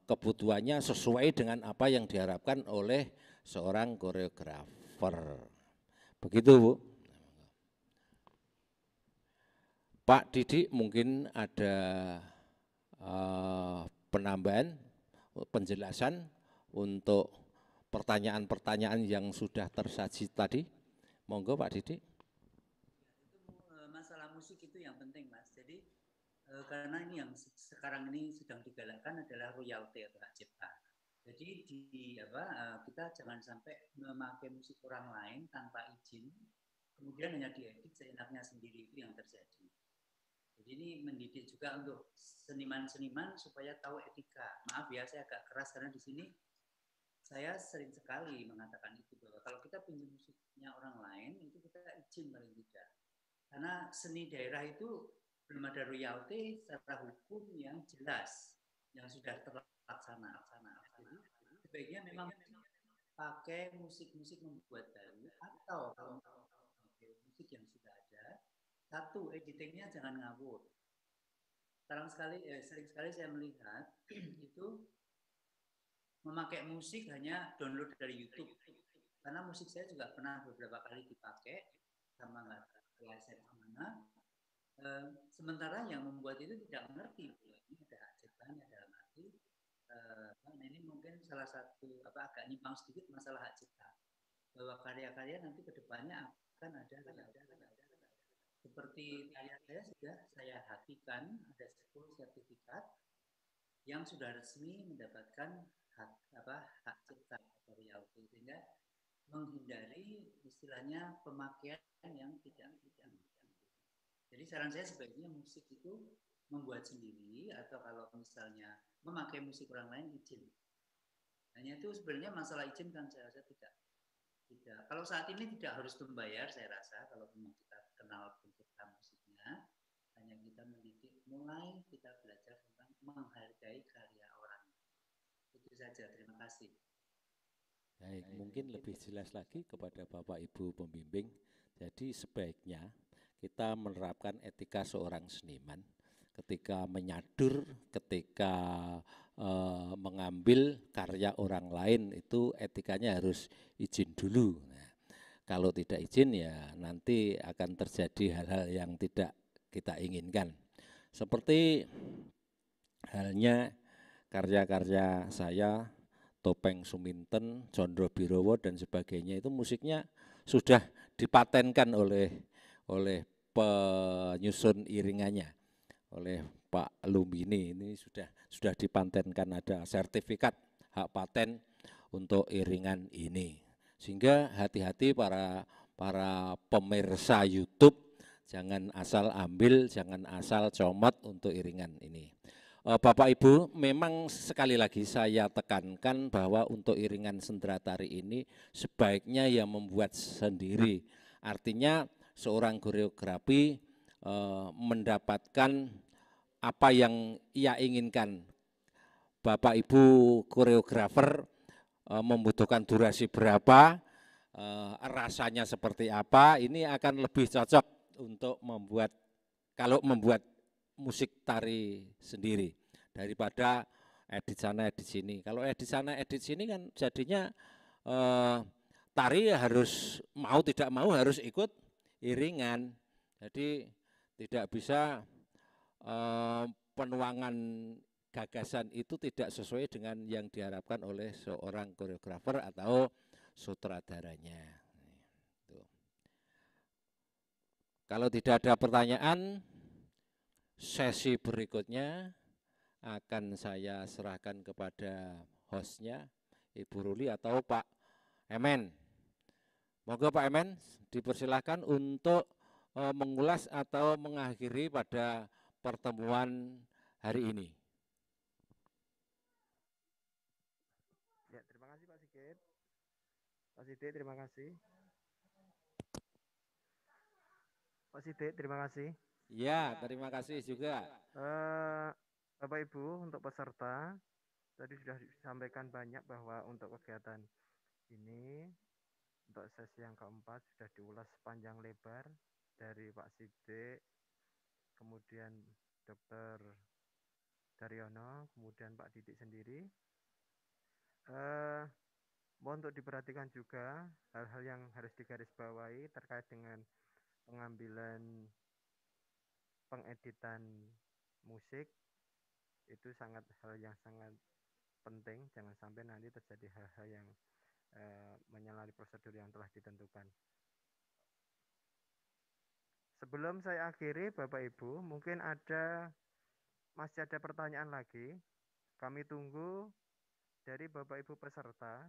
kebutuhannya sesuai dengan apa yang diharapkan oleh seorang koreografer. Begitu Bu. Pak Didik mungkin ada penambahan, penjelasan untuk pertanyaan-pertanyaan yang sudah tersaji tadi. Monggo Pak Didik. Masalah musik itu yang penting Mas. Jadi karena ini yang sekarang ini sedang digalakkan adalah royalti atau hak cipta. Jadi kita jangan sampai memakai musik orang lain tanpa izin kemudian hanya diedit seenaknya sendiri, itu yang terjadi. Jadi ini mendidik juga untuk seniman-seniman supaya tahu etika. Maaf ya, saya agak keras karena di sini saya sering sekali mengatakan itu, bahwa kalau kita pinjam musiknya orang lain itu kita izin paling tidak. Karena seni daerah itu belum ada royalti secara hukum yang jelas, yang sudah terlaksana. Jadi sebaiknya memang pakai musik-musik membuat baru, atau kalau pakai musik yang sudah ada, satu, editingnya jangan ngawur. Sering sekali saya melihat itu memakai musik hanya download dari YouTube. Karena musik saya juga pernah beberapa kali dipakai sama nggak SMA mana. Sementara yang membuat itu tidak mengerti bahwa ini ada hak ciptanya, dalam arti ini mungkin salah satu agak nyimpang sedikit masalah hak cipta, bahwa karya-karya nanti kedepannya akan ada seperti karya saya sudah saya hatikan ada 10 sertifikat yang sudah resmi mendapatkan hak cipta atau royalti, sehingga menghindari istilahnya pemakaian yang tidak. Jadi saran saya sebaiknya musik itu membuat sendiri, atau kalau misalnya memakai musik orang lain izin. Hanya itu sebenarnya masalah izin kan saya rasa tidak. Kalau saat ini tidak harus membayar, saya rasa kalau memang kita kenal pencipta musiknya, hanya kita mendidik, mulai kita belajar tentang menghargai karya orang. Itu saja, terima kasih. Baik, mungkin lebih jelas lagi kepada Bapak Ibu pembimbing. Jadi sebaiknya kita menerapkan etika seorang seniman ketika menyadur, ketika mengambil karya orang lain, itu etikanya harus izin dulu. Nah, kalau tidak izin ya nanti akan terjadi hal-hal yang tidak kita inginkan. Seperti halnya karya-karya saya, Topeng Suminten, Condro Birowo dan sebagainya, itu musiknya sudah dipatenkan oleh penyusun iringannya, oleh Pak Lumbini. Ini sudah dipatenkan, ada sertifikat hak paten untuk iringan ini. Sehingga hati-hati para pemirsa YouTube, jangan asal ambil, jangan asal comot untuk iringan ini. Bapak Ibu, memang sekali lagi saya tekankan bahwa untuk iringan sendera tari ini sebaiknya yang membuat sendiri. Artinya seorang koreografi mendapatkan apa yang ia inginkan. Bapak Ibu koreografer membutuhkan durasi berapa, rasanya seperti apa, ini akan lebih cocok untuk membuat, kalau membuat musik tari sendiri daripada edit sana edit sini. Kalau edit sana edit sini kan jadinya tari harus mau tidak mau harus ikut iringan. Jadi tidak bisa penuangan gagasan itu tidak sesuai dengan yang diharapkan oleh seorang koreografer atau sutradaranya. Kalau tidak ada pertanyaan, sesi berikutnya akan saya serahkan kepada hostnya, Ibu Ruli atau Pak Emen. Moga Pak Emen dipersilahkan untuk mengulas atau mengakhiri pada pertemuan hari ini. Ya, terima kasih Pak Sigit. Pak Sidik, terima kasih. Pak Sidik, terima kasih. Ya, terima kasih juga. Bapak Ibu, untuk peserta, tadi sudah disampaikan banyak bahwa untuk kegiatan ini, untuk sesi yang keempat sudah diulas panjang lebar dari Pak Sidik, kemudian Dr. Daryono, kemudian Pak Didik sendiri. Mohon untuk diperhatikan juga hal-hal yang harus digarisbawahi terkait dengan pengambilan pengeditan musik, itu hal yang sangat penting. Jangan sampai nanti terjadi hal-hal yang menyalahi prosedur yang telah ditentukan. Sebelum saya akhiri, Bapak Ibu, mungkin masih ada pertanyaan lagi. Kami tunggu dari Bapak Ibu peserta.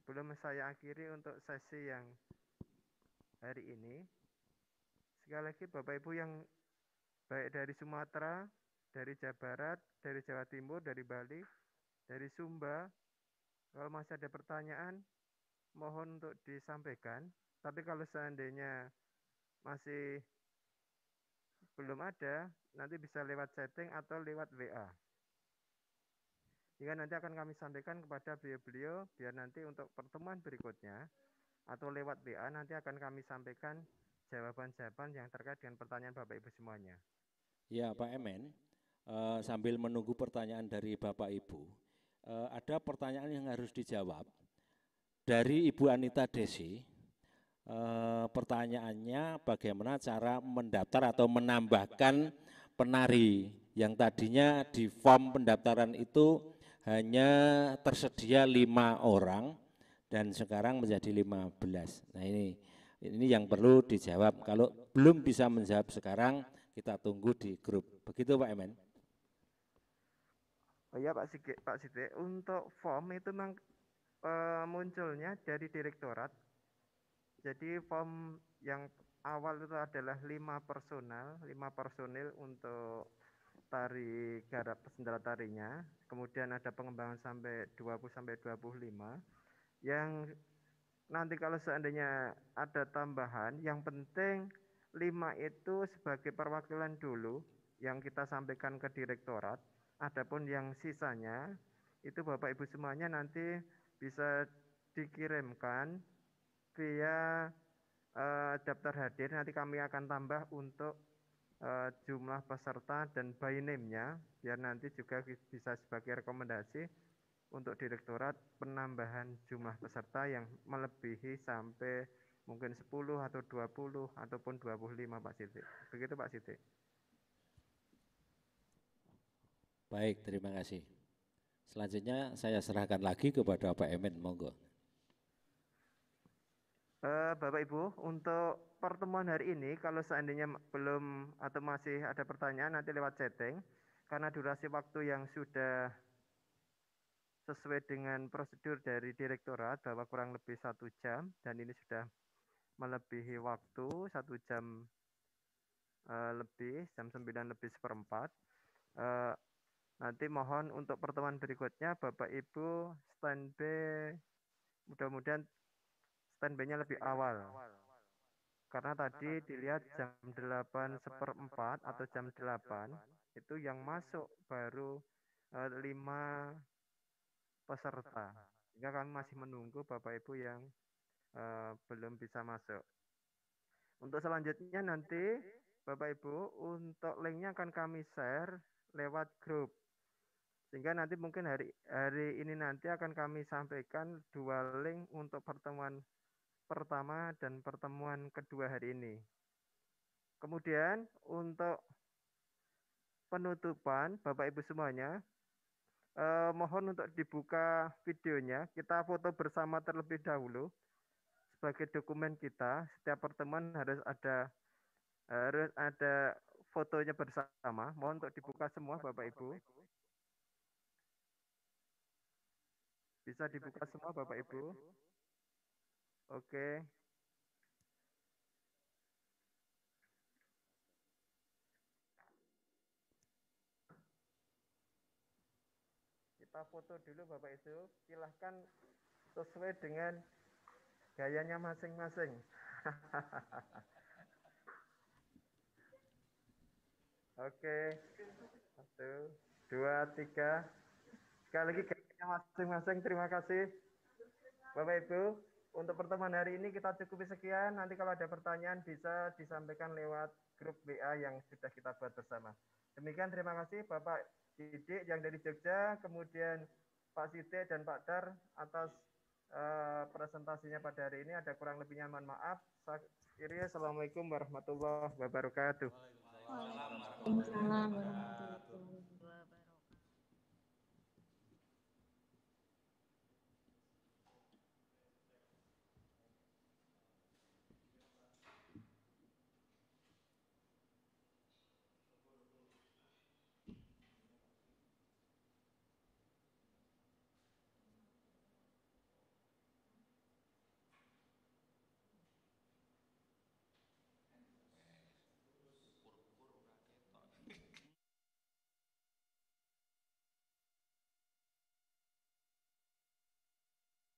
sebelum saya akhiri untuk sesi yang hari ini, sekali lagi Bapak Ibu yang baik dari Sumatera, dari Jawa Barat, dari Jawa Timur, dari Bali, dari Sumba, kalau masih ada pertanyaan, mohon untuk disampaikan. Tapi kalau seandainya masih belum ada, nanti bisa lewat chatting atau lewat WA. Hingga nanti akan kami sampaikan kepada beliau-beliau, biar nanti untuk pertemuan berikutnya, atau lewat WA, nanti akan kami sampaikan jawaban-jawaban yang terkait dengan pertanyaan Bapak Ibu semuanya. Ya Pak Emen, sambil menunggu pertanyaan dari Bapak Ibu, ada pertanyaan yang harus dijawab. Dari Ibu Anita Desi, pertanyaannya bagaimana cara mendaftar atau menambahkan penari yang tadinya di form pendaftaran itu hanya tersedia 5 orang dan sekarang menjadi 15. Nah ini yang perlu dijawab. Kalau belum bisa menjawab sekarang, kita tunggu di grup. Begitu Pak Emen? Oh iya Pak Siti, untuk form itu memang munculnya dari direktorat. Jadi form yang awal itu adalah 5 personil untuk tari garap sendera tarinya, kemudian ada pengembangan sampai 20 sampai 25, yang nanti kalau seandainya ada tambahan, yang penting 5 itu sebagai perwakilan dulu yang kita sampaikan ke direktorat. Adapun yang sisanya itu Bapak Ibu semuanya nanti bisa dikirimkan via daftar hadir, nanti kami akan tambah untuk jumlah peserta dan by name-nya, biar nanti juga bisa sebagai rekomendasi untuk direktorat penambahan jumlah peserta yang melebihi sampai mungkin 10 atau 20 ataupun 25 Pak Siti. Begitu Pak Siti. Baik, terima kasih. Selanjutnya saya serahkan lagi kepada Pak Emen, monggo. Bapak Ibu, untuk pertemuan hari ini, kalau seandainya belum atau masih ada pertanyaan, nanti lewat chatting. Karena durasi waktu yang sudah sesuai dengan prosedur dari direktorat, bahwa kurang lebih 1 jam, dan ini sudah melebihi waktu 1 jam lebih, jam 9 lebih seperempat. Nanti mohon untuk pertemuan berikutnya, Bapak Ibu standby, mudah-mudahan standby-nya lebih awal. Karena tadi dilihat jam 8:15 atau jam 8 itu yang masuk baru 5 peserta. Sehingga kami masih menunggu Bapak Ibu yang belum bisa masuk. Untuk selanjutnya nanti Bapak Ibu, untuk linknya akan kami share lewat grup. Sehingga nanti mungkin hari ini nanti akan kami sampaikan 2 link untuk pertemuan pertama dan pertemuan kedua hari ini. Kemudian untuk penutupan Bapak Ibu semuanya, mohon untuk dibuka videonya, kita foto bersama terlebih dahulu sebagai dokumen kita. Setiap pertemuan harus ada fotonya bersama. Mohon untuk dibuka semua Bapak Ibu. Bisa dibuka semua Bapak Ibu. Oke. Kita foto dulu Bapak Ibu. Silahkan sesuai dengan gayanya masing-masing. Oke. 1, 2, 3. Sekali lagi gayanya masing-masing. Terima kasih Bapak Ibu. Untuk pertemuan hari ini kita cukupi sekian. Nanti kalau ada pertanyaan bisa disampaikan lewat grup WA yang sudah kita buat bersama. Demikian, terima kasih Bapak Didik yang dari Jogja, kemudian Pak Sidik dan Pak Dar atas presentasinya pada hari ini. Ada kurang lebihnya mohon maaf. Assalamualaikum warahmatullahi wabarakatuh. Waalaikumsalam warahmatullahi wabarakatuh.